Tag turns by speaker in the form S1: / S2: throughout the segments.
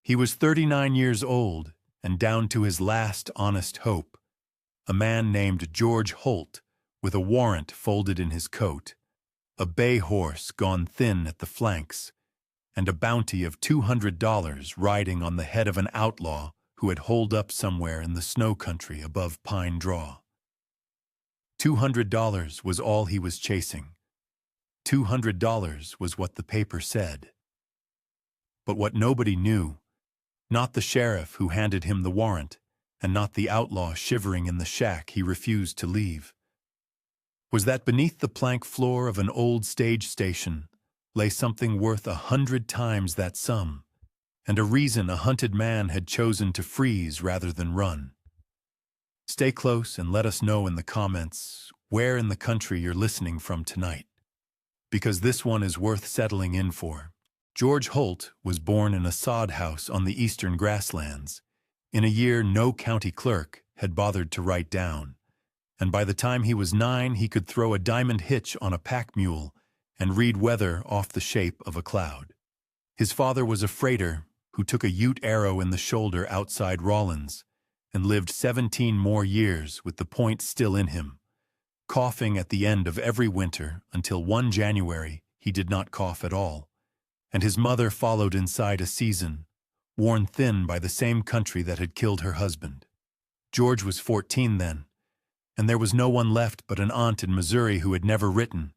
S1: He was 39 years old and down to his last honest hope, a man named George Holt with a warrant folded in his coat, a bay horse gone thin at the flanks, and a bounty of $200 riding on the head of an outlaw who had holed up somewhere in the snow country above Pine Draw. $200 was all he was chasing. $200 was what the paper said. But what nobody knew, not the sheriff who handed him the warrant, and not the outlaw shivering in the shack he refused to leave, was that beneath the plank floor of an old stage station lay something worth 100 times that sum, and a reason a hunted man had chosen to freeze rather than run. Stay close and let us know in the comments where in the country you're listening from tonight, because this one is worth settling in for. George Holt was born in a sod house on the eastern grasslands, in a year no county clerk had bothered to write down, and by the time he was 9 he could throw a diamond hitch on a pack mule and read weather off the shape of a cloud. His father was a freighter who took a Ute arrow in the shoulder outside Rawlins and lived 17 more years with the point still in him, coughing at the end of every winter until one January he did not cough at all, and his mother followed inside a season, worn thin by the same country that had killed her husband. George was 14 then, and there was no one left but an aunt in Missouri who had never written,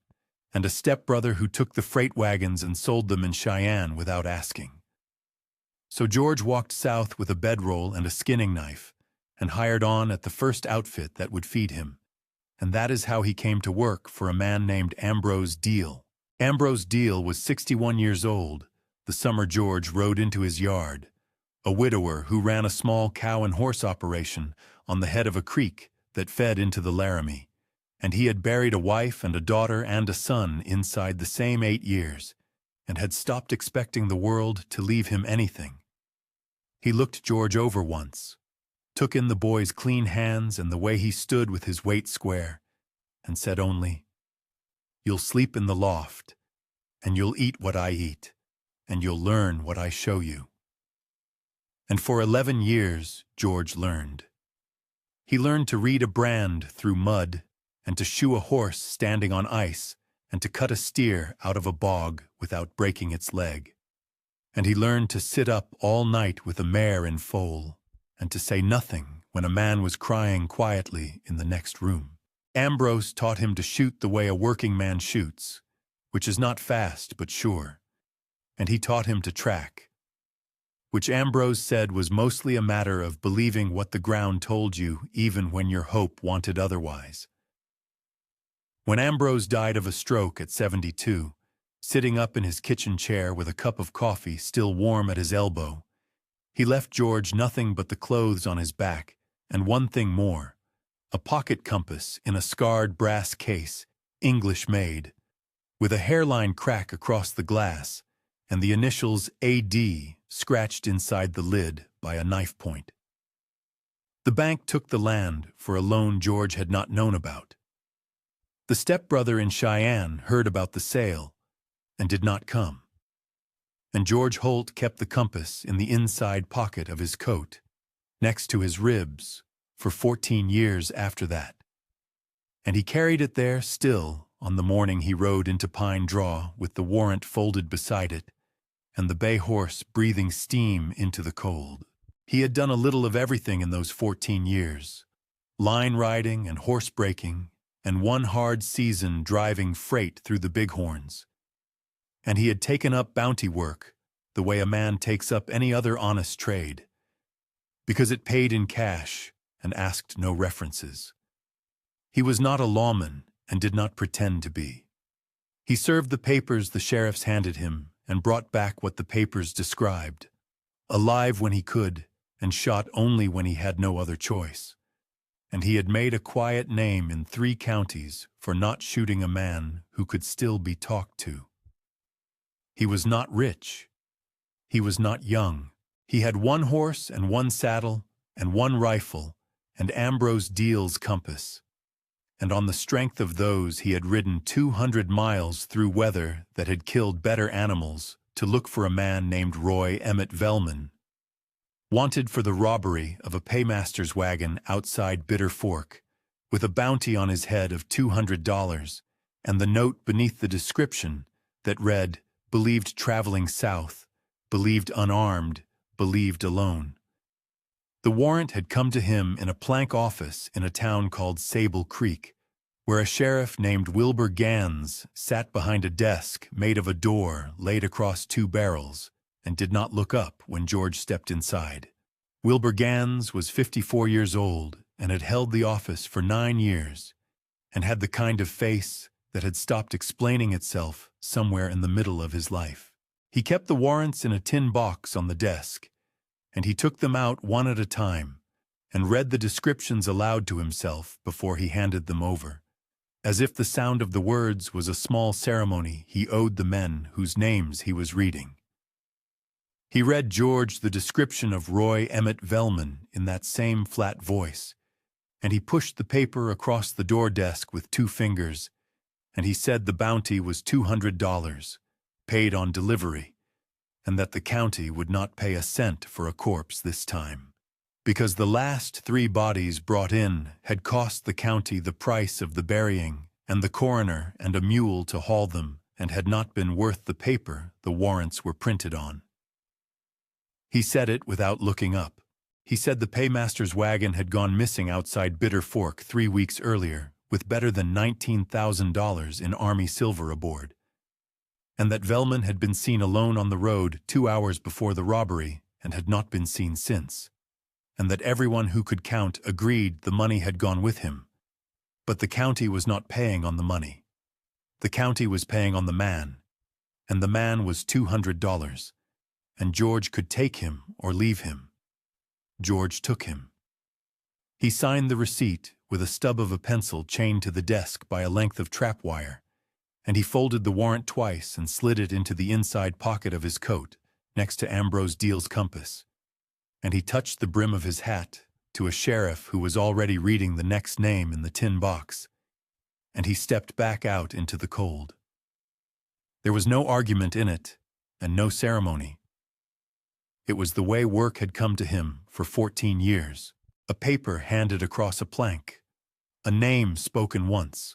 S1: and a stepbrother who took the freight wagons and sold them in Cheyenne without asking. So George walked south with a bedroll and a skinning knife, and hired on at the first outfit that would feed him, and that is how he came to work for a man named Ambrose Deal. Ambrose Deal was 61 years old the summer George rode into his yard, a widower who ran a small cow and horse operation on the head of a creek that fed into the Laramie, and he had buried a wife and a daughter and a son inside the same 8 years, and had stopped expecting the world to leave him anything. He looked George over once, took in the boy's clean hands and the way he stood with his weight square, and said only, "You'll sleep in the loft, and you'll eat what I eat, and you'll learn what I show you." And for 11 years, George learned. He learned to read a brand through mud, and to shoe a horse standing on ice, and to cut a steer out of a bog without breaking its leg. And he learned to sit up all night with a mare in foal, and to say nothing when a man was crying quietly in the next room. Ambrose taught him to shoot the way a working man shoots, which is not fast but sure, and he taught him to track, which Ambrose said was mostly a matter of believing what the ground told you even when your hope wanted otherwise. When Ambrose died of a stroke at 72, sitting up in his kitchen chair with a cup of coffee still warm at his elbow, he left George nothing but the clothes on his back and one thing more, a pocket compass in a scarred brass case, English-made, with a hairline crack across the glass and the initials AD scratched inside the lid by a knife point. The bank took the land for a loan George had not known about. The stepbrother in Cheyenne heard about the sale and did not come. And George Holt kept the compass in the inside pocket of his coat, next to his ribs, for 14 years after that. And he carried it there still on the morning he rode into Pine Draw with the warrant folded beside it, and the bay horse breathing steam into the cold. He had done a little of everything in those 14 years, line riding and horse breaking, and one hard season driving freight through the bighorns. And he had taken up bounty work the way a man takes up any other honest trade, because it paid in cash and asked no references. He was not a lawman and did not pretend to be. He served the papers the sheriffs handed him and brought back what the papers described, alive when he could and shot only when he had no other choice. And he had made a quiet name in 3 counties for not shooting a man who could still be talked to. He was not rich. He was not young. He had 1 horse and 1 saddle and 1 rifle and Ambrose Deal's compass. And on the strength of those he had ridden 200 miles through weather that had killed better animals to look for a man named Roy Emmett Velman wanted for the robbery of a paymaster's wagon outside Bitter Fork, with a bounty on his head of $200, and the note beneath the description that read, "Believed traveling south, believed unarmed, believed alone." The warrant had come to him in a plank office in a town called Sable Creek, where a sheriff named Wilbur Gans sat behind a desk made of a door laid across two barrels and did not look up when George stepped inside. Wilbur Gans was 54 years old and had held the office for 9 years and had the kind of face that had stopped explaining itself somewhere in the middle of his life. He kept the warrants in a tin box on the desk, and he took them out one at a time and read the descriptions aloud to himself before he handed them over, as if the sound of the words was a small ceremony he owed the men whose names he was reading. He read George the description of Roy Emmett Velman in that same flat voice, and he pushed the paper across the door desk with 2 fingers, and he said the bounty was $200, paid on delivery, and that the county would not pay a cent for a corpse this time, because the last 3 bodies brought in had cost the county the price of the burying and the coroner and a mule to haul them, and had not been worth the paper the warrants were printed on. He said it without looking up. He said the paymaster's wagon had gone missing outside Bitter Fork 3 weeks earlier, with better than $19,000 in Army silver aboard, and that Velman had been seen alone on the road 2 hours before the robbery and had not been seen since, and that everyone who could count agreed the money had gone with him. But the county was not paying on the money. The county was paying on the man, and the man was $200, and George could take him or leave him. George took him. He signed the receipt with a stub of a pencil chained to the desk by a length of trap wire, and he folded the warrant twice and slid it into the inside pocket of his coat, next to Ambrose Deal's compass. And he touched the brim of his hat to a sheriff who was already reading the next name in the tin box, and he stepped back out into the cold. There was no argument in it, and no ceremony. It was the way work had come to him for 14 years, a paper handed across a plank, a name spoken once,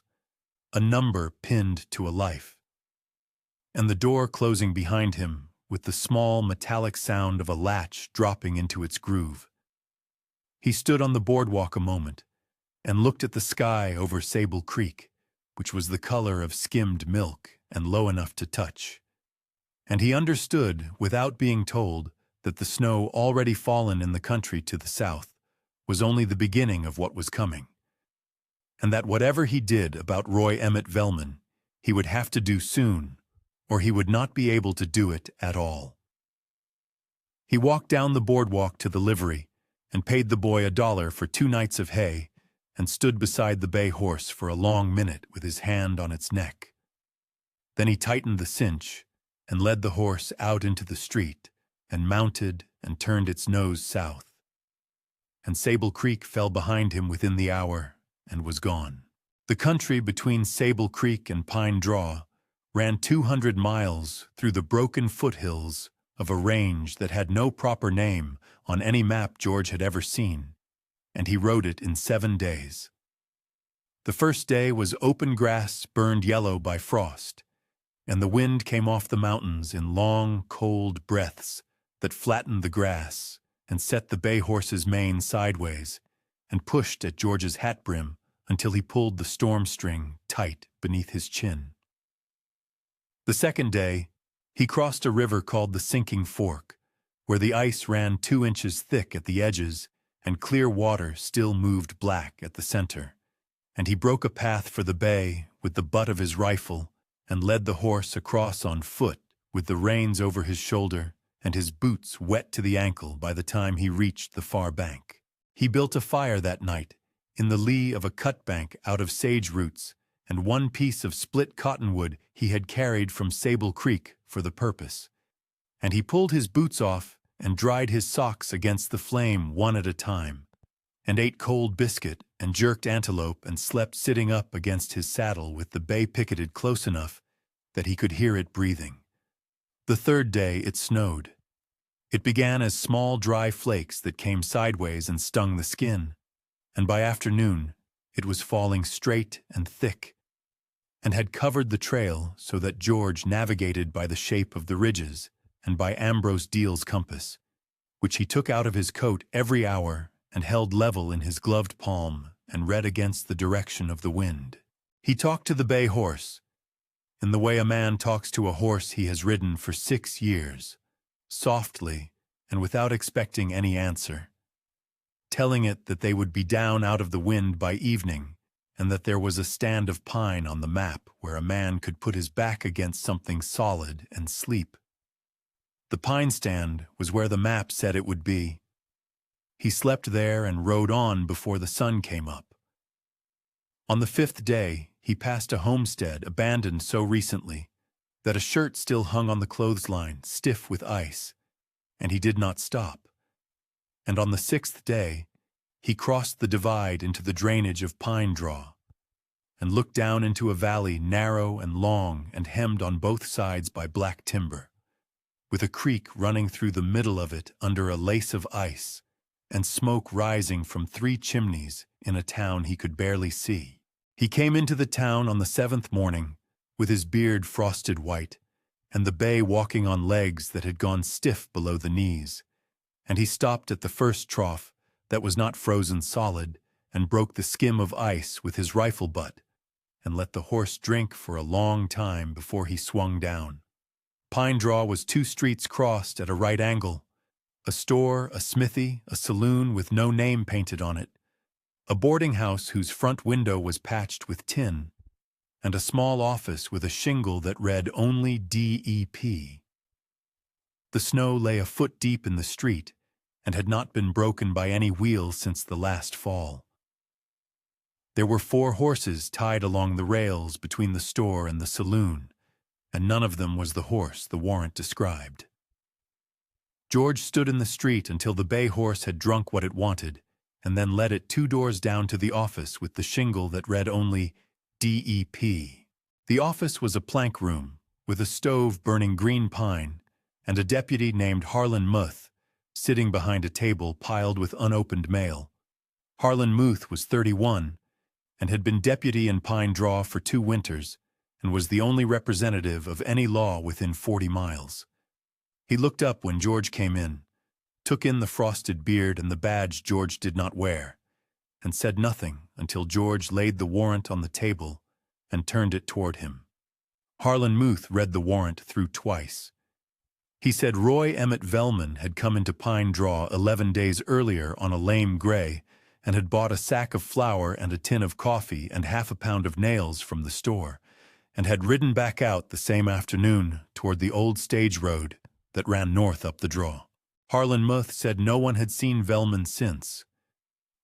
S1: a number pinned to a life, and the door closing behind him with the small metallic sound of a latch dropping into its groove. He stood on the boardwalk a moment and looked at the sky over Sable Creek, which was the color of skimmed milk and low enough to touch. And he understood, without being told, that the snow already fallen in the country to the south was only the beginning of what was coming, and that whatever he did about Roy Emmett Velman, he would have to do soon, or he would not be able to do it at all. He walked down the boardwalk to the livery and paid the boy $1 for 2 nights of hay and stood beside the bay horse for a long minute with his hand on its neck. Then he tightened the cinch and led the horse out into the street and mounted and turned its nose south. And Sable Creek fell behind him within the hour and was gone. The country between Sable Creek and Pine Draw ran 200 miles through the broken foothills of a range that had no proper name on any map George had ever seen, and he rode it in 7 days. The first day was open grass burned yellow by frost, and the wind came off the mountains in long, cold breaths that flattened the grass and set the bay horse's mane sideways and pushed at George's hat brim until he pulled the storm string tight beneath his chin. The second day, he crossed a river called the Sinking Fork, where the ice ran 2 inches thick at the edges and clear water still moved black at the center, and he broke a path for the bay with the butt of his rifle and led the horse across on foot with the reins over his shoulder and his boots wet to the ankle by the time he reached the far bank. He built a fire that night in the lee of a cut bank out of sage roots and 1 piece of split cottonwood he had carried from Sable Creek for the purpose, and he pulled his boots off and dried his socks against the flame one at a time, and ate cold biscuit and jerked antelope and slept sitting up against his saddle with the bay picketed close enough that he could hear it breathing. The third day it snowed. It began as small, dry flakes that came sideways and stung the skin, and by afternoon it was falling straight and thick, and had covered the trail so that George navigated by the shape of the ridges and by Ambrose Deal's compass, which he took out of his coat every hour and held level in his gloved palm and read against the direction of the wind. He talked to the bay horse, in the way a man talks to a horse he has ridden for 6 years, softly and without expecting any answer, telling it that they would be down out of the wind by evening and that there was a stand of pine on the map where a man could put his back against something solid and sleep. The pine stand was where the map said it would be. He slept there and rode on before the sun came up. On the 5th day, he passed a homestead abandoned so recently that a shirt still hung on the clothesline, stiff with ice, and he did not stop. And on the 6th day, he crossed the divide into the drainage of Pine Draw and looked down into a valley narrow and long and hemmed on both sides by black timber, with a creek running through the middle of it under a lace of ice and smoke rising from 3 chimneys in a town he could barely see. He came into the town on the 7th morning, with his beard frosted white, and the bay walking on legs that had gone stiff below the knees, and he stopped at the first trough that was not frozen solid, and broke the skim of ice with his rifle butt, and let the horse drink for a long time before he swung down. Pine Draw was 2 streets crossed at a right angle, a store, a smithy, a saloon with no name painted on it, a boarding house whose front window was patched with tin, and a small office with a shingle that read only DEP. The snow lay a foot deep in the street and had not been broken by any wheel since the last fall. There were 4 horses tied along the rails between the store and the saloon, and none of them was the horse the warrant described. George stood in the street until the bay horse had drunk what it wanted, and then led it 2 doors down to the office with the shingle that read only DEP. The office was a plank room, with a stove burning green pine, and a deputy named Harlan Muth sitting behind a table piled with unopened mail. Harlan Muth was 31, and had been deputy in Pine Draw for 2 winters, and was the only representative of any law within 40 miles. He looked up when George came in, took in the frosted beard and the badge George did not wear, and said nothing until George laid the warrant on the table and turned it toward him. Harlan Muth read the warrant through twice. He said Roy Emmett Velman had come into Pine Draw 11 days earlier on a lame gray and had bought a sack of flour and a tin of coffee and half a pound of nails from the store, and had ridden back out the same afternoon toward the old stage road that ran north up the draw. Harlan Muth said no one had seen Velman since,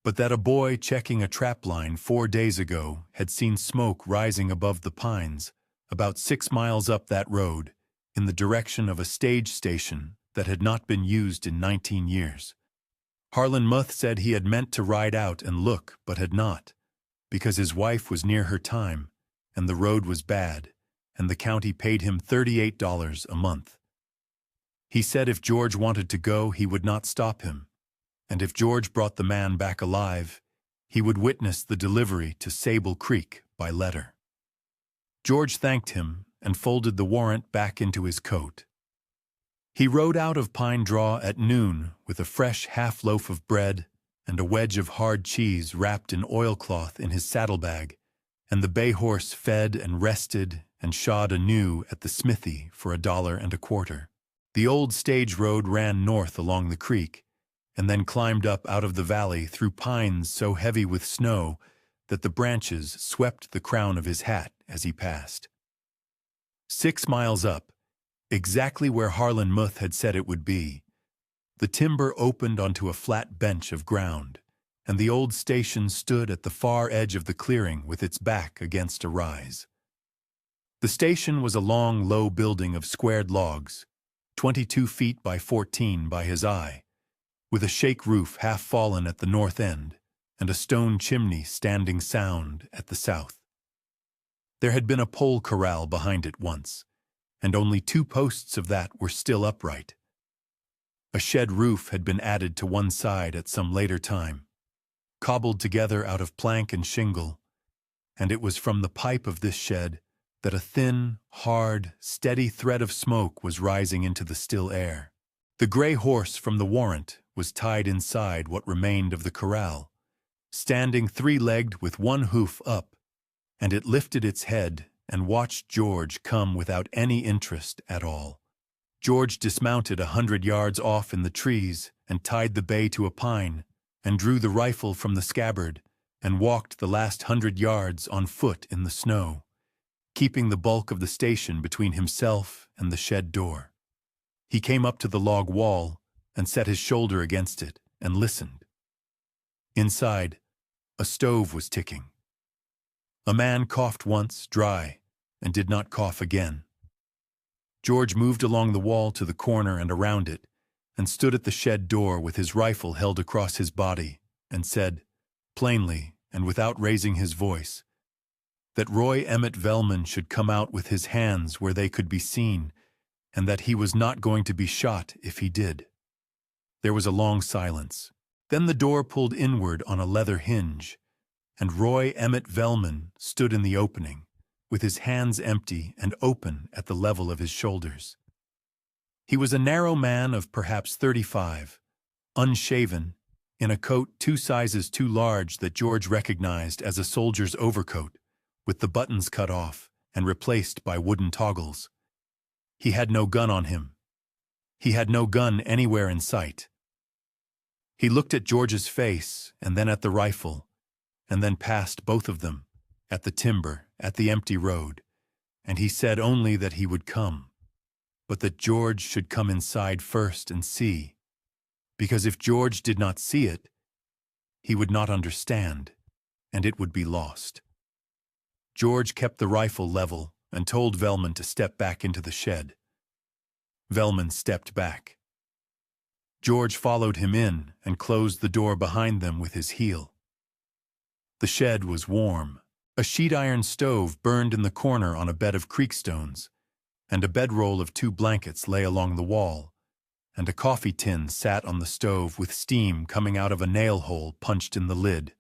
S1: but that a boy checking a trap line 4 days ago had seen smoke rising above the pines about 6 miles up that road in the direction of a stage station that had not been used in 19 years. Harlan Muth said he had meant to ride out and look but had not, because his wife was near her time and the road was bad, and the county paid him $38 a month. He said if George wanted to go, he would not stop him, and if George brought the man back alive, he would witness the delivery to Sable Creek by letter. George thanked him and folded the warrant back into his coat. He rode out of Pine Draw at noon with a fresh half-loaf of bread and a wedge of hard cheese wrapped in oilcloth in his saddlebag, and the bay horse fed and rested and shod anew at the smithy for $1.25. The old stage road ran north along the creek, and then climbed up out of the valley through pines so heavy with snow that the branches swept the crown of his hat as he passed. 6 miles up, exactly where Harlan Muth had said it would be, the timber opened onto a flat bench of ground, and the old station stood at the far edge of the clearing with its back against a rise. The station was a long, low building of squared logs, 22 feet by 14 by his eye, with a shake roof half fallen at the north end and a stone chimney standing sound at the south. There had been a pole corral behind it once, and only 2 posts of that were still upright. A shed roof had been added to one side at some later time, cobbled together out of plank and shingle, and it was from the pipe of this shed that a thin, hard, steady thread of smoke was rising into the still air. The gray horse from the warrant was tied inside what remained of the corral, standing three-legged with one hoof up, and it lifted its head and watched George come without any interest at all. George dismounted 100 yards off in the trees and tied the bay to a pine, and drew the rifle from the scabbard and walked the last 100 yards on foot in the snow, keeping the bulk of the station between himself and the shed door. He came up to the log wall and set his shoulder against it and listened. Inside, a stove was ticking. A man coughed once, dry, and did not cough again. George moved along the wall to the corner and around it, and stood at the shed door with his rifle held across his body, and said, plainly and without raising his voice, that Roy Emmett Velman should come out with his hands where they could be seen, and that he was not going to be shot if he did. There was a long silence. Then the door pulled inward on a leather hinge, and Roy Emmett Velman stood in the opening, with his hands empty and open at the level of his shoulders. He was a narrow man of perhaps 35, unshaven, in a coat 2 sizes too large that George recognized as a soldier's overcoat, with the buttons cut off and replaced by wooden toggles. He had no gun on him. He had no gun anywhere in sight. He looked at George's face and then at the rifle, and then past both of them, at the timber, at the empty road, and he said only that he would come, but that George should come inside first and see, because if George did not see it, he would not understand, and it would be lost. George kept the rifle level and told Velman to step back into the shed. Velman stepped back. George followed him in and closed the door behind them with his heel. The shed was warm. A sheet iron stove burned in the corner on a bed of creekstones, and a bedroll of 2 blankets lay along the wall, and a coffee tin sat on the stove with steam coming out of a nail hole punched in the lid,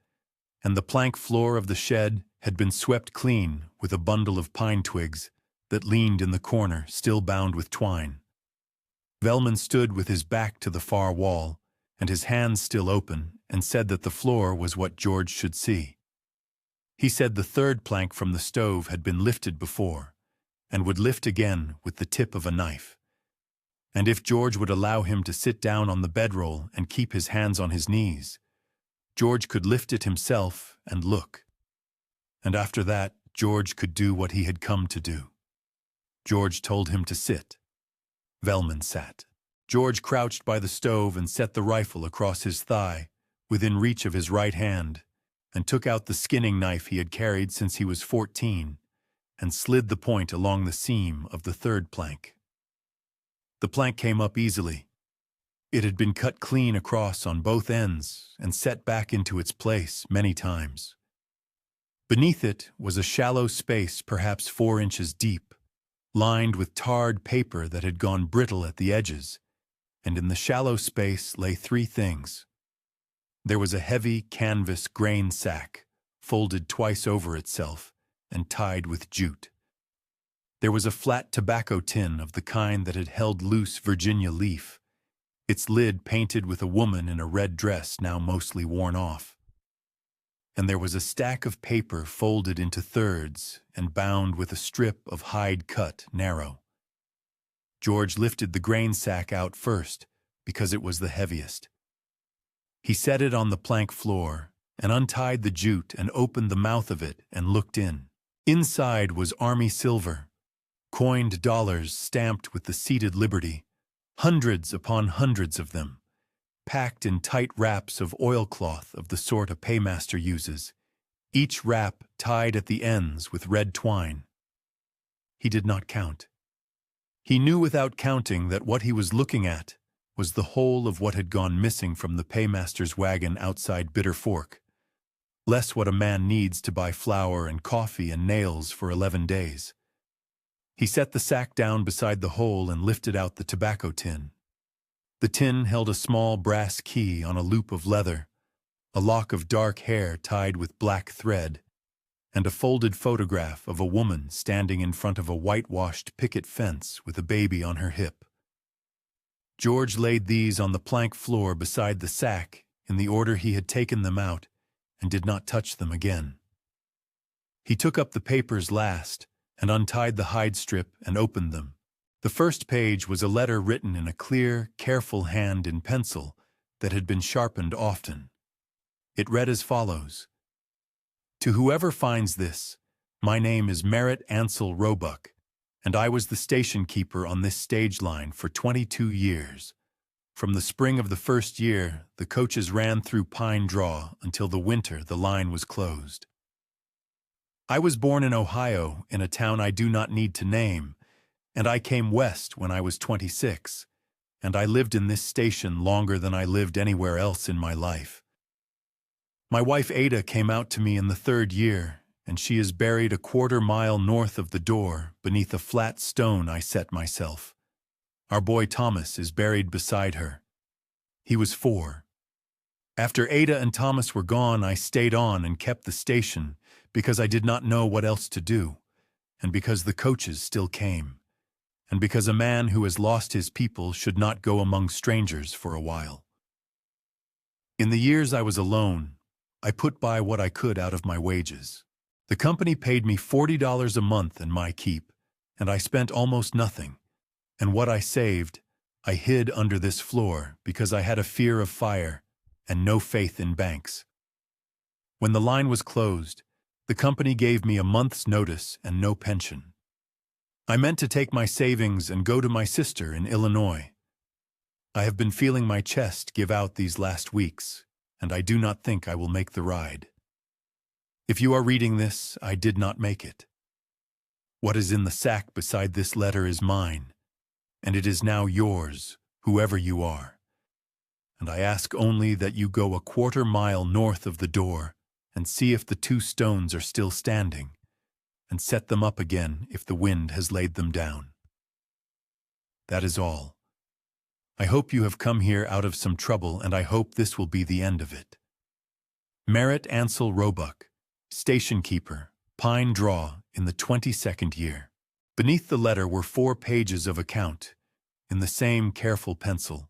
S1: and the plank floor of the shed had been swept clean with a bundle of pine twigs that leaned in the corner, still bound with twine. Velman stood with his back to the far wall, and his hands still open, and said that the floor was what George should see. He said the 3rd plank from the stove had been lifted before, and would lift again with the tip of a knife. And if George would allow him to sit down on the bedroll and keep his hands on his knees, George could lift it himself and look. And after that, George could do what he had come to do. George told him to sit. Velman sat. George crouched by the stove and set the rifle across his thigh, within reach of his right hand, and took out the skinning knife he had carried since he was 14, and slid the point along the seam of the 3rd plank. The plank came up easily. It had been cut clean across on both ends and set back into its place many times. Beneath it was a shallow space perhaps 4 inches deep, lined with tarred paper that had gone brittle at the edges, and in the shallow space lay 3 things. There was a heavy canvas grain sack, folded twice over itself and tied with jute. There was a flat tobacco tin of the kind that had held loose Virginia leaf, its lid painted with a woman in a red dress now mostly worn off. And there was a stack of paper folded into thirds and bound with a strip of hide cut narrow. George lifted the grain sack out first because it was the heaviest. He set it on the plank floor and untied the jute and opened the mouth of it and looked in. Inside was Army silver, coined dollars stamped with the seated Liberty, hundreds upon hundreds of them, packed in tight wraps of oilcloth of the sort a paymaster uses, each wrap tied at the ends with red twine. He did not count. He knew without counting that what he was looking at was the whole of what had gone missing from the paymaster's wagon outside Bitter Fork, less what a man needs to buy flour and coffee and nails for 11 days. He set the sack down beside the hole and lifted out the tobacco tin. The tin held a small brass key on a loop of leather, a lock of dark hair tied with black thread, and a folded photograph of a woman standing in front of a whitewashed picket fence with a baby on her hip. George laid these on the plank floor beside the sack in the order he had taken them out and did not touch them again. He took up the papers last and untied the hide strip and opened them. The first page was a letter written in a clear, careful hand in pencil that had been sharpened often. It read as follows: "To whoever finds this, my name is Merritt Ansel Roebuck, and I was the station keeper on this stage line for 22 years. From the spring of the first year, the coaches ran through Pine Draw until the winter the line was closed. I was born in Ohio, in a town I do not need to name, and I came west when I was 26, and I lived in this station longer than I lived anywhere else in my life. My wife Ada came out to me in the third year, and she is buried a quarter-mile north of the door beneath a flat stone I set myself. Our boy Thomas is buried beside her. He was 4. After Ada and Thomas were gone, I stayed on and kept the station because I did not know what else to do, and because the coaches still came, and because a man who has lost his people should not go among strangers for a while. In the years I was alone, I put by what I could out of my wages. The company paid me $40 a month in my keep, and I spent almost nothing, and what I saved, I hid under this floor because I had a fear of fire and no faith in banks. When the line was closed, the company gave me a month's notice and no pension. I meant to take my savings and go to my sister in Illinois. I have been feeling my chest give out these last weeks, and I do not think I will make the ride. If you are reading this, I did not make it. What is in the sack beside this letter is mine, and it is now yours, whoever you are. And I ask only that you go a quarter-mile north of the door and see if the 2 stones are still standing, and set them up again if the wind has laid them down. That is all. I hope you have come here out of some trouble, and I hope this will be the end of it. Merritt Ansel Roebuck, station keeper, Pine Draw, in the 22nd year. Beneath the letter were 4 pages of account, in the same careful pencil,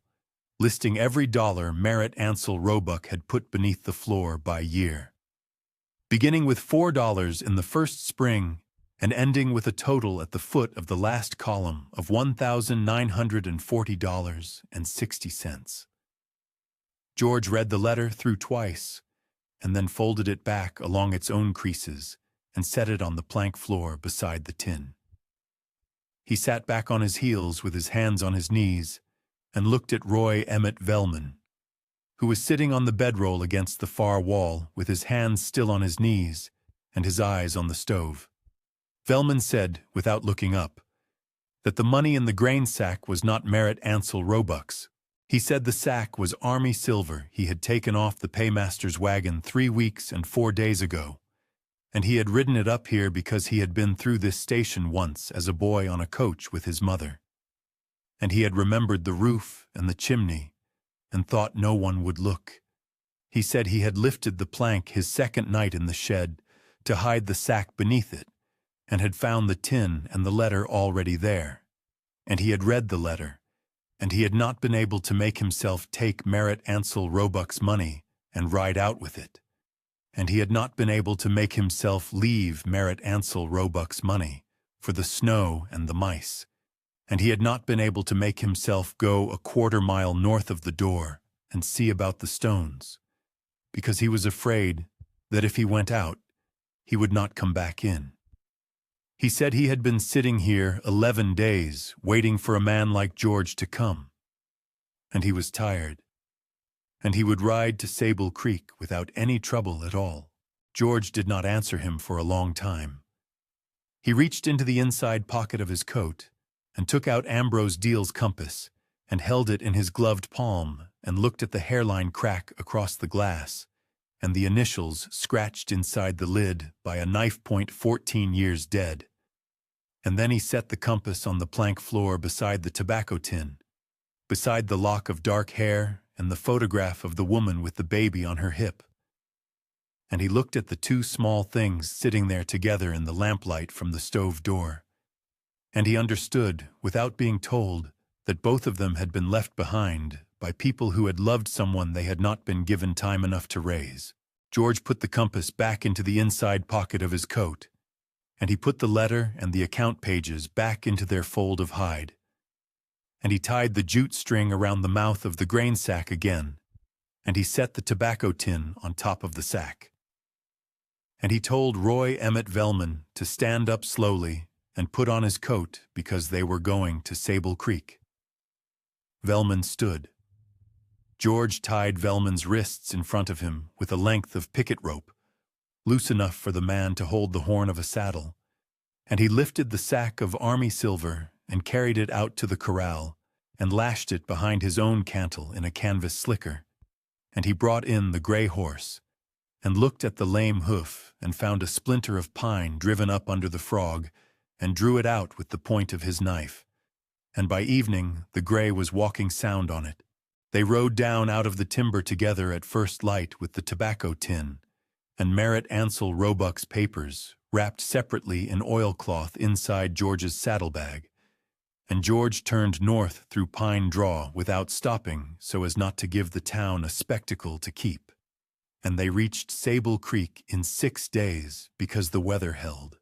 S1: listing every dollar Merritt Ansel Roebuck had put beneath the floor by year. Beginning with $4 in the first spring and ending with a total at the foot of the last column of $1,940.60. George read the letter through twice, and then folded it back along its own creases and set it on the plank floor beside the tin. He sat back on his heels with his hands on his knees and looked at Roy Emmett Velman, who was sitting on the bedroll against the far wall with his hands still on his knees and his eyes on the stove. Velman said, without looking up, that the money in the grain sack was not Merritt Ansel Roebuck's. He said the sack was Army silver he had taken off the paymaster's wagon 3 weeks and 4 days ago, and he had ridden it up here because he had been through this station once as a boy on a coach with his mother. And he had remembered the roof and the chimney and thought no one would look. He said he had lifted the plank his second night in the shed to hide the sack beneath it, and had found the tin and the letter already there. And he had read the letter, and he had not been able to make himself take Merritt Ansel Roebuck's money and ride out with it. And he had not been able to make himself leave Merritt Ansel Roebuck's money for the snow and the mice. And he had not been able to make himself go a quarter-mile north of the door and see about the stones, because he was afraid that if he went out, he would not come back in. He said he had been sitting here 11 days waiting for a man like George to come, and he was tired, and he would ride to Sable Creek without any trouble at all. George did not answer him for a long time. He reached into the inside pocket of his coat and took out Ambrose Deal's compass and held it in his gloved palm and looked at the hairline crack across the glass and the initials scratched inside the lid by a knife point 14 years dead. And then he set the compass on the plank floor beside the tobacco tin, beside the lock of dark hair and the photograph of the woman with the baby on her hip. And he looked at the two small things sitting there together in the lamplight from the stove door. And he understood, without being told, that both of them had been left behind by people who had loved someone they had not been given time enough to raise. George put the compass back into the inside pocket of his coat, and he put the letter and the account pages back into their fold of hide. And he tied the jute string around the mouth of the grain sack again, and he set the tobacco tin on top of the sack. And he told Roy Emmett Velman to stand up slowly and put on his coat because they were going to Sable Creek. Velman stood. George tied Velman's wrists in front of him with a length of picket rope, loose enough for the man to hold the horn of a saddle, and he lifted the sack of army silver and carried it out to the corral and lashed it behind his own cantle in a canvas slicker, and he brought in the gray horse and looked at the lame hoof and found a splinter of pine driven up under the frog and drew it out with the point of his knife, and by evening the gray was walking sound on it. They rode down out of the timber together at first light with the tobacco tin and Merritt Ansel Roebuck's papers wrapped separately in oilcloth inside George's saddlebag, and George turned north through Pine Draw without stopping so as not to give the town a spectacle to keep, and they reached Sable Creek in 6 days because the weather held.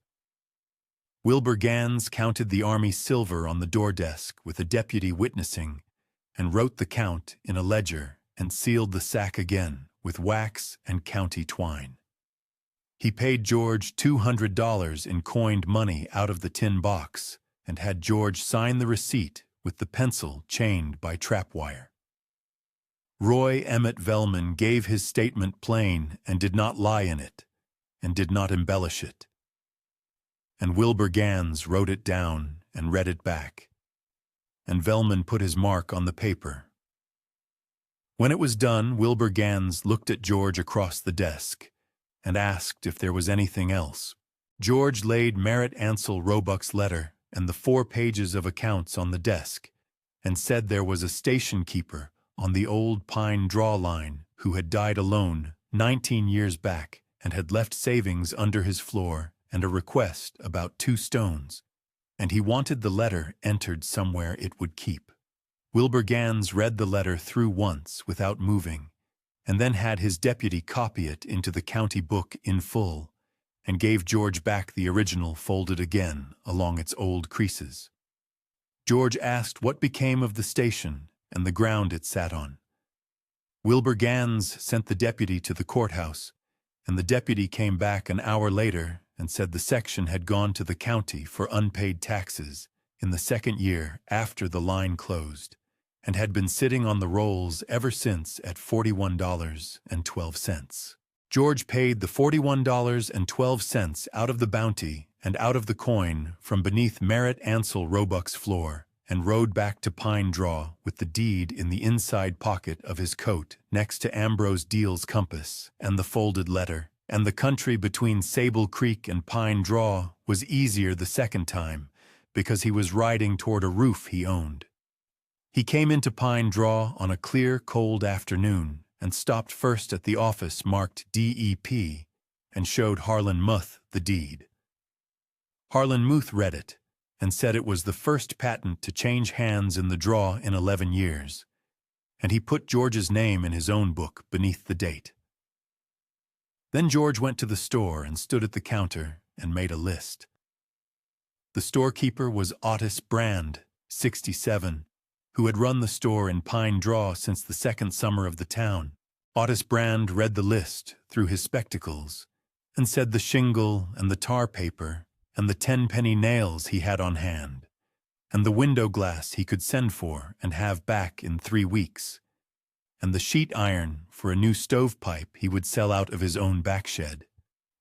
S1: Wilbur Gans counted the Army silver on the door desk with a deputy witnessing and wrote the count in a ledger and sealed the sack again with wax and county twine. He paid George $200 in coined money out of the tin box and had George sign the receipt with the pencil chained by trap wire. Roy Emmett Velman gave his statement plain and did not lie in it and did not embellish it. And Wilbur Gans wrote it down and read it back, and Velman put his mark on the paper. When it was done, Wilbur Gans looked at George across the desk and asked if there was anything else. George laid Merritt Ansel Roebuck's letter and the 4 pages of accounts on the desk and said there was a station keeper on the old Pine Draw line who had died alone 19 years back and had left savings under his floor and a request about 2 stones, and he wanted the letter entered somewhere it would keep. Wilbur Gans read the letter through once without moving, and then had his deputy copy it into the county book in full, and gave George back the original folded again along its old creases. George asked what became of the station and the ground it sat on. Wilbur Gans sent the deputy to the courthouse, and the deputy came back an hour later and said the section had gone to the county for unpaid taxes in the 2nd year after the line closed, and had been sitting on the rolls ever since at $41.12. George paid the $41.12 out of the bounty and out of the coin from beneath Merritt Ansel Roebuck's floor, and rode back to Pine Draw with the deed in the inside pocket of his coat next to Ambrose Deal's compass and the folded letter, and the country between Sable Creek and Pine Draw was easier the 2nd time because he was riding toward a roof he owned. He came into Pine Draw on a clear, cold afternoon and stopped first at the office marked DEP and showed Harlan Muth the deed. Harlan Muth read it and said it was the first patent to change hands in the draw in 11 years, and he put George's name in his own book beneath the date. Then George went to the store and stood at the counter and made a list. The storekeeper was Otis Brand, 67, who had run the store in Pine Draw since the 2nd summer of the town. Otis Brand read the list through his spectacles and said the shingle and the tar paper and the 10-penny nails he had on hand, and the window glass he could send for and have back in 3 weeks, and the sheet iron for a new stovepipe he would sell out of his own back shed.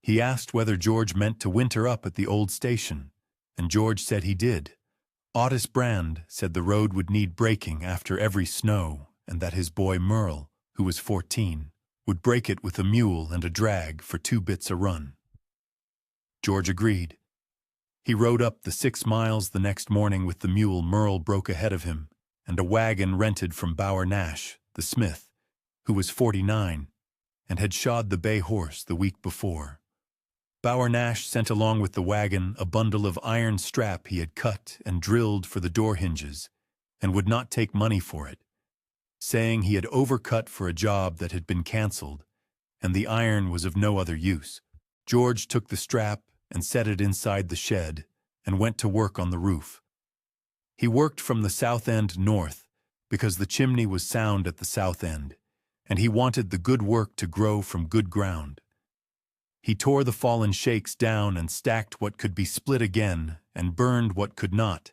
S1: He asked whether George meant to winter up at the old station, and George said he did. Otis Brand said the road would need breaking after every snow, and that his boy Merle, who was 14, would break it with a mule and a drag for 2 bits a run. George agreed. He rode up the 6 miles the next morning with the mule Merle broke ahead of him, and a wagon rented from Bower Nash, the smith, who was 49, and had shod the bay horse the week before. Bower Nash sent along with the wagon a bundle of iron strap he had cut and drilled for the door hinges, and would not take money for it, saying he had overcut for a job that had been cancelled, and the iron was of no other use. George took the strap and set it inside the shed, and went to work on the roof. He worked from the south end north, because the chimney was sound at the south end, and he wanted the good work to grow from good ground. He tore the fallen shakes down and stacked what could be split again and burned what could not,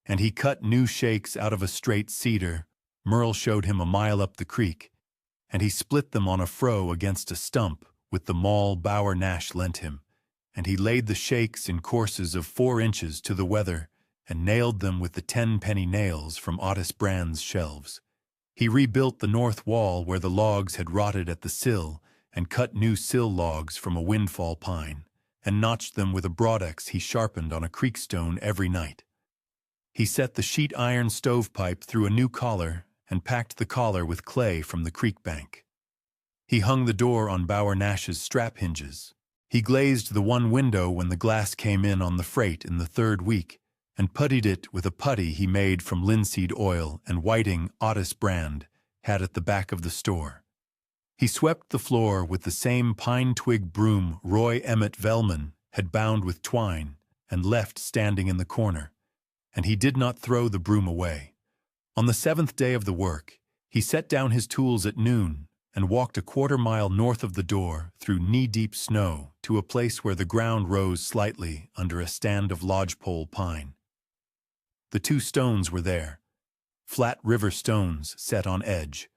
S1: and he cut new shakes out of a straight cedar Merle showed him a mile up the creek, and he split them on a froe against a stump with the maul Bower Nash lent him, and he laid the shakes in courses of 4 inches to the weather and nailed them with the 10-penny nails from Otis Brand's shelves. He rebuilt the north wall where the logs had rotted at the sill and cut new sill logs from a windfall pine, and notched them with a broadex he sharpened on a creek stone every night. He set the sheet iron stovepipe through a new collar and packed the collar with clay from the creek bank. He hung the door on Bower Nash's strap hinges. He glazed the one window when the glass came in on the freight in the 3rd week, and puttied it with a putty he made from linseed oil and whiting Otis Brand had at the back of the store. He swept the floor with the same pine-twig broom Roy Emmett Velman had bound with twine and left standing in the corner, and he did not throw the broom away. On the 7th day of the work, he set down his tools at noon and walked a 1/4 mile north of the door through knee-deep snow to a place where the ground rose slightly under a stand of lodgepole pine. The 2 stones were there, flat river stones set on edge.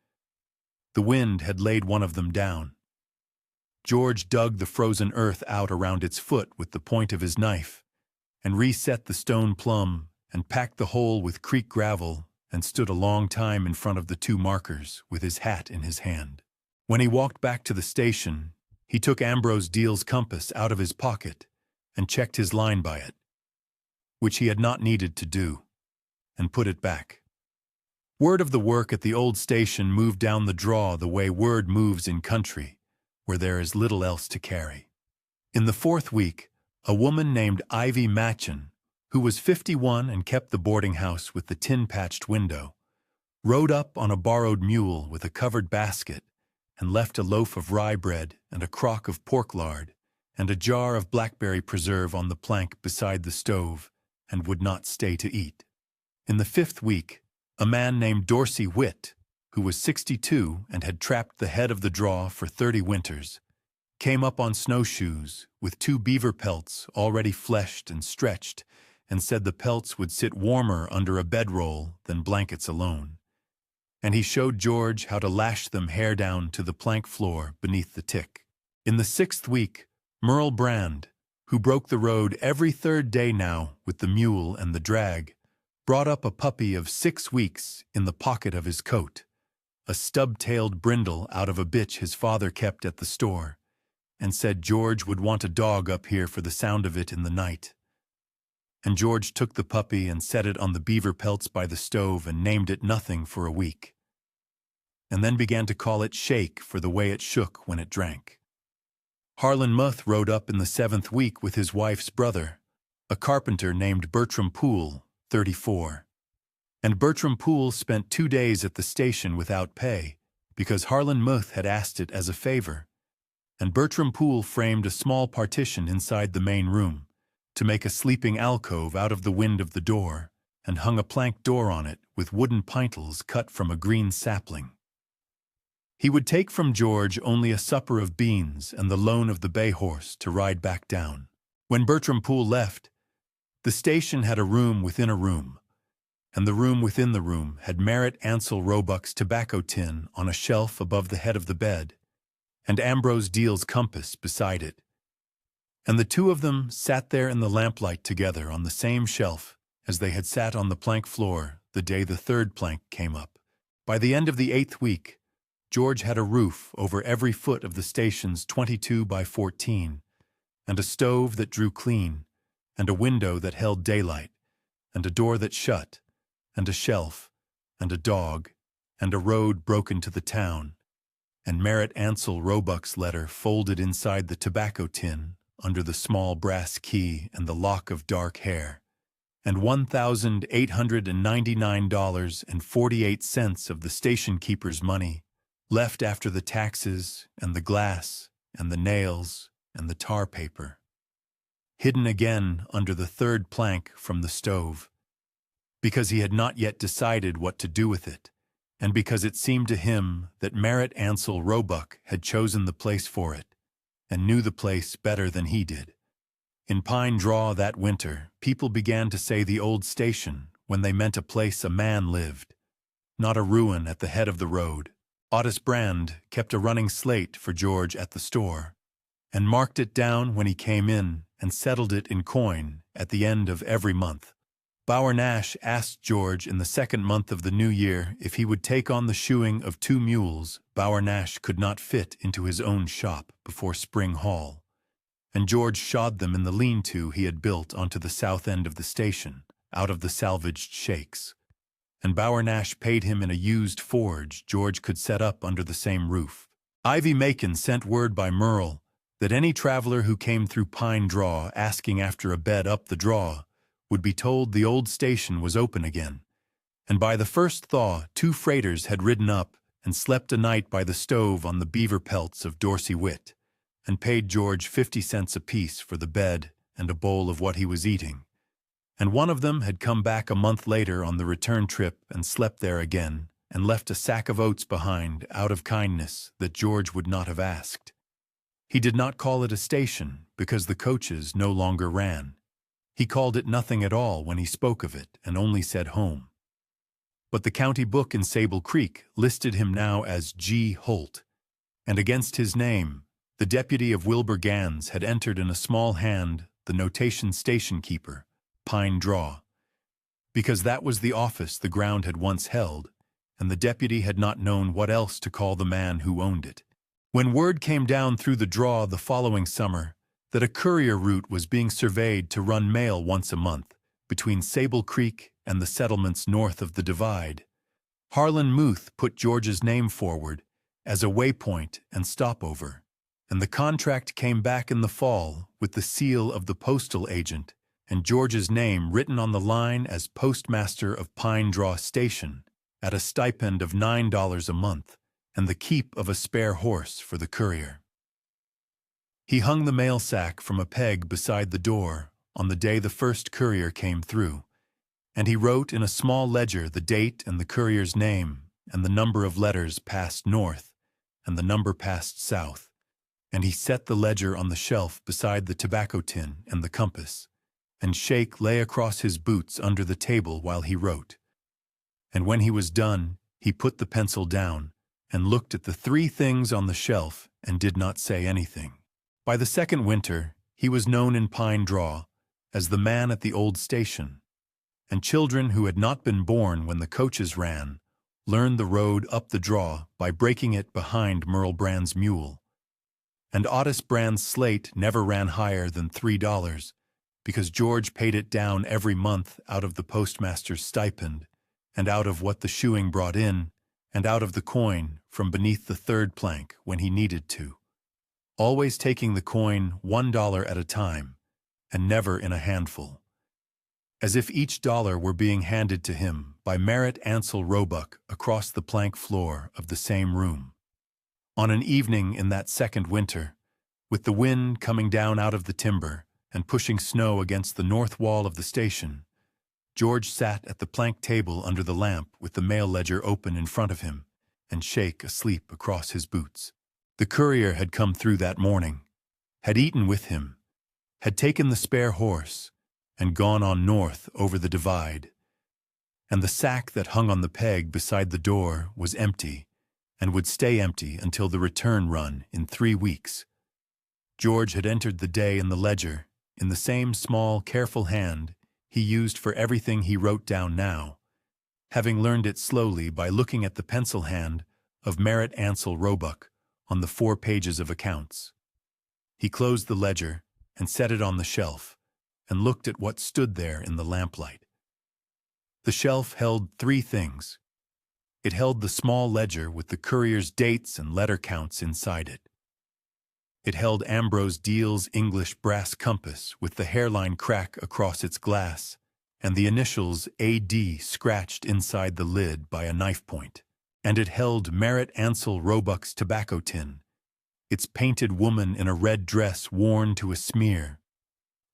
S1: The wind had laid one of them down. George dug the frozen earth out around its foot with the point of his knife, and reset the stone plumb, and packed the hole with creek gravel, and stood a long time in front of the 2 markers with his hat in his hand. When he walked back to the station, he took Ambrose Deal's compass out of his pocket and checked his line by it, which he had not needed to do, and put it back. Word of the work at the old station moved down the draw the way word moves in country, where there is little else to carry. In the 4th week, a woman named Ivy Matchin, who was 51 and kept the boarding house with the tin-patched window, rode up on a borrowed mule with a covered basket and left a loaf of rye bread and a crock of pork lard and a jar of blackberry preserve on the plank beside the stove, and would not stay to eat. In the 5th week, a man named Dorsey Witt, who was 62 and had trapped the head of the draw for 30 winters, came up on snowshoes with 2 beaver pelts already fleshed and stretched, and said the pelts would sit warmer under a bedroll than blankets alone. And he showed George how to lash them hair down to the plank floor beneath the tick. In the 6th week, Merle Brand, who broke the road every 3rd day now with the mule and the drag, brought up a puppy of 6 weeks in the pocket of his coat, a stub-tailed brindle out of a bitch his father kept at the store, and said George would want a dog up here for the sound of it in the night. And George took the puppy and set it on the beaver pelts by the stove and named it Nothing for a week, and then began to call it Shake for the way it shook when it drank. Harlan Muth rode up in the 7th week with his wife's brother, a carpenter named Bertram Poole, 34. And Bertram Poole spent 2 days at the station without pay, because Harlan Muth had asked it as a favor, and Bertram Poole framed a small partition inside the main room to make a sleeping alcove out of the wind of the door, and hung a plank door on it with wooden pintles cut from a green sapling. He would take from George only a supper of beans and the loan of the bay horse to ride back down. When Bertram Poole left, the station had a room within a room, and the room within the room had Merritt Ansel Roebuck's tobacco tin on a shelf above the head of the bed, and Ambrose Deal's compass beside it. And the 2 of them sat there in the lamplight together on the same shelf as they had sat on the plank floor the day the 3rd plank came up. By the end of the 8th week, George had a roof over every foot of the station's 22 by 14, and a stove that drew clean, and a window that held daylight, and a door that shut, and a shelf, and a dog, and a road broken to the town, and Merritt Ansel Roebuck's letter folded inside the tobacco tin under the small brass key and the lock of dark hair, and $1,899.48 of the station keeper's money, left after the taxes and the glass and the nails and the tar paper, hidden again under the third plank from the stove, because he had not yet decided what to do with it, and because it seemed to him that Merritt Ansel Roebuck had chosen the place for it, and knew the place better than he did. In Pine Draw that winter, people began to say the old station when they meant a place a man lived, not a ruin at the head of the road. Otis Brand kept a running slate for George at the store, and marked it down when he came in and settled it in coin at the end of every month. Bower Nash asked George in the second month of the new year if he would take on the shoeing of 2 mules Bower Nash could not fit into his own shop before spring haul, and George shod them in the lean-to he had built onto the south end of the station, out of the salvaged shakes, and Bower Nash paid him in a used forge George could set up under the same roof. Ivy Macon sent word by Merle that any traveler who came through Pine Draw asking after a bed up the draw would be told the old station was open again, and by the first thaw 2 freighters had ridden up and slept a night by the stove on the beaver pelts of Dorsey Wit, and paid George 50 cents apiece for the bed and a bowl of what he was eating, and one of them had come back a month later on the return trip and slept there again, and left a sack of oats behind out of kindness that George would not have asked. He did not call it a station because the coaches no longer ran. He called it nothing at all when he spoke of it and only said home. But the county book in Sable Creek listed him now as G. Holt, and against his name, the deputy of Wilbur Gans had entered in a small hand the notation station keeper, Pine Draw, because that was the office the ground had once held, and the deputy had not known what else to call the man who owned it. When word came down through the draw the following summer that a courier route was being surveyed to run mail once a month between Sable Creek and the settlements north of the Divide, Harlan Muth put George's name forward as a waypoint and stopover, and the contract came back in the fall with the seal of the postal agent and George's name written on the line as postmaster of Pine Draw Station at a stipend of $9 a month and the keep of a spare horse for the courier. He hung the mail sack from a peg beside the door on the day the first courier came through, and he wrote in a small ledger the date and the courier's name and the number of letters passed north and the number passed south, and he set the ledger on the shelf beside the tobacco tin and the compass, and Shake lay across his boots under the table while he wrote. And when he was done, he put the pencil down and looked at the 3 things on the shelf and did not say anything. By the second winter, he was known in Pine Draw as the man at the old station, and children who had not been born when the coaches ran learned the road up the draw by breaking it behind Merle Brand's mule. And Otis Brand's slate never ran higher than $3, because George paid it down every month out of the postmaster's stipend, and out of what the shoeing brought in, and out of the coin from beneath the third plank when he needed to, always taking the coin $1 at a time, and never in a handful, as if each dollar were being handed to him by Merritt Ansel Roebuck across the plank floor of the same room. On an evening in that second winter, with the wind coming down out of the timber and pushing snow against the north wall of the station, George sat at the plank table under the lamp with the mail ledger open in front of him and Shake asleep across his boots. The courier had come through that morning, had eaten with him, had taken the spare horse, and gone on north over the Divide. And the sack that hung on the peg beside the door was empty and would stay empty until the return run in 3 weeks. George had entered the day in the ledger in the same small, careful hand he used for everything he wrote down now, having learned it slowly by looking at the pencil hand of Merritt Ansel Roebuck on the 4 pages of accounts. He closed the ledger and set it on the shelf and looked at what stood there in the lamplight. The shelf held 3 things: It held the small ledger with the courier's dates and letter counts inside it. It held Ambrose Deal's English brass compass with the hairline crack across its glass and the initials AD scratched inside the lid by a knife point. And it held Merritt Ansel Roebuck's tobacco tin, its painted woman in a red dress worn to a smear,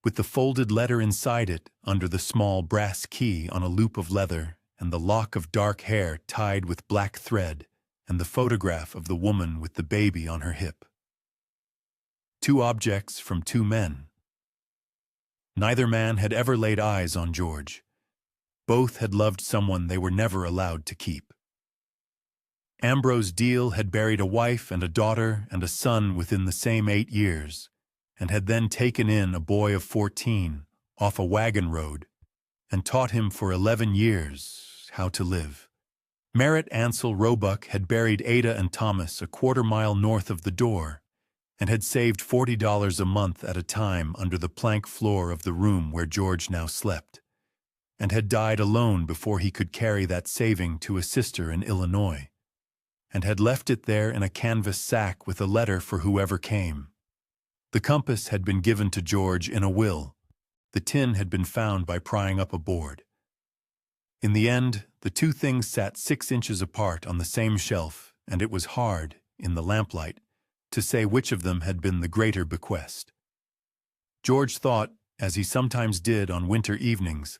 S1: with the folded letter inside it under the small brass key on a loop of leather and the lock of dark hair tied with black thread and the photograph of the woman with the baby on her hip. 2 objects from 2 men. Neither man had ever laid eyes on George. Both had loved someone they were never allowed to keep. Ambrose Deal had buried a wife and a daughter and a son within the same 8 years, and had then taken in a boy of 14 off a wagon road and taught him for 11 years how to live. Merritt Ansel Roebuck had buried Ada and Thomas a quarter-mile north of the door and had saved $40 a month at a time under the plank floor of the room where George now slept, and had died alone before he could carry that saving to a sister in Illinois, and had left it there in a canvas sack with a letter for whoever came. The compass had been given to George in a will. The tin had been found by prying up a board. In the end, the 2 things sat 6 inches apart on the same shelf, and it was hard, in the lamplight, to say which of them had been the greater bequest. George thought, as he sometimes did on winter evenings,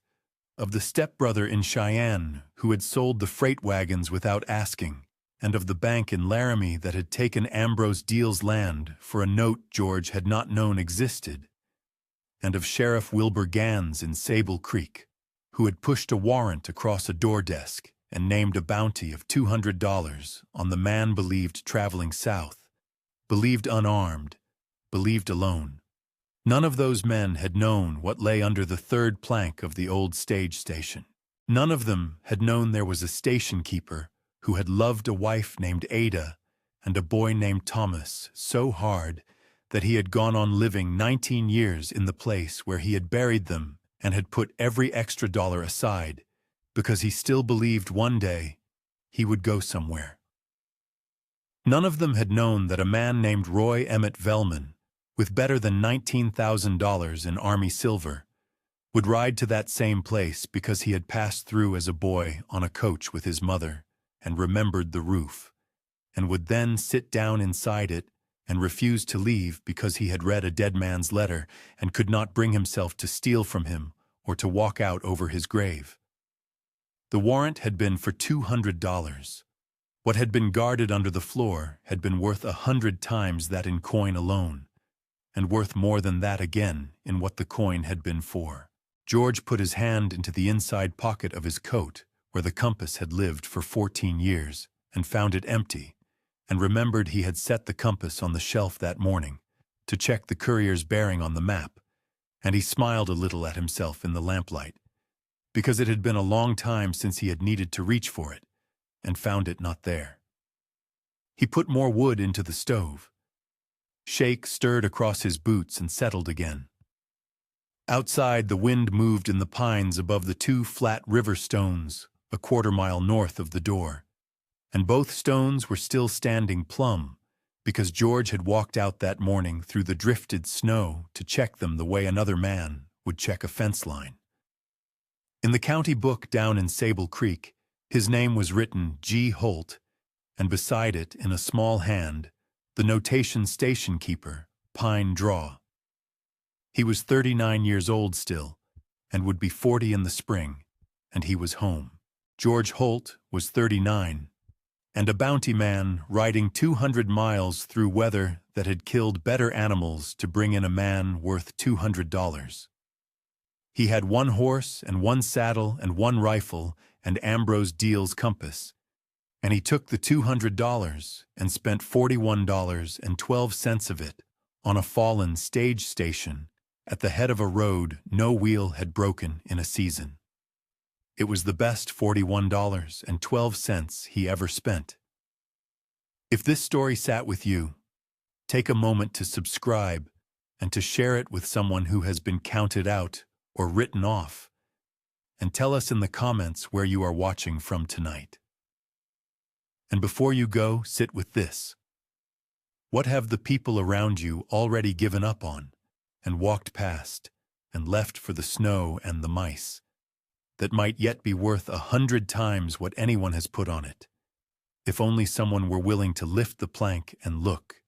S1: of the stepbrother in Cheyenne who had sold the freight wagons without asking, and of the bank in Laramie that had taken Ambrose Deal's land for a note George had not known existed, and of Sheriff Wilbur Gans in Sable Creek, who had pushed a warrant across a door desk and named a bounty of $200 on the man believed traveling south, believed unarmed, believed alone. None of those men had known what lay under the 3rd plank of the old stage station. None of them had known there was a station keeper who had loved a wife named Ada and a boy named Thomas so hard that he had gone on living 19 years in the place where he had buried them and had put every extra dollar aside because he still believed one day he would go somewhere. None of them had known that a man named Roy Emmett Velman, with better than $19,000 in Army silver, would ride to that same place because he had passed through as a boy on a coach with his mother and remembered the roof, and would then sit down inside it and refuse to leave because he had read a dead man's letter and could not bring himself to steal from him or to walk out over his grave. The warrant had been for $200. What had been guarded under the floor had been worth 100 times that in coin alone, and worth more than that again in what the coin had been for. George put his hand into the inside pocket of his coat, where the compass had lived for 14 years, and found it empty, and remembered he had set the compass on the shelf that morning to check the courier's bearing on the map, and he smiled a little at himself in the lamplight, because it had been a long time since he had needed to reach for it, and found it not there. He put more wood into the stove. Shake stirred across his boots and settled again. Outside, the wind moved in the pines above the 2 flat river stones a quarter-mile north of the door, and both stones were still standing plumb because George had walked out that morning through the drifted snow to check them the way another man would check a fence line. In the county book down in Sable Creek, his name was written G. Holt, and beside it, in a small hand, the notation station keeper, Pine Draw. He was 39 years old still, and would be 40 in the spring, and he was home. George Holt was 39, and a bounty man riding 200 miles through weather that had killed better animals to bring in a man worth $200. He had 1 horse and 1 saddle and 1 rifle and Ambrose Deal's compass, and he took the $200 and spent $41.12 of it on a fallen stage station at the head of a road no wheel had broken in a season. It was the best $41.12 he ever spent. If this story sat with you, take a moment to subscribe and to share it with someone who has been counted out or written off, and tell us in the comments where you are watching from tonight. And before you go, sit with this. What have the people around you already given up on, and walked past, and left for the snow and the mice, that might yet be worth 100 times what anyone has put on it, if only someone were willing to lift the plank and look?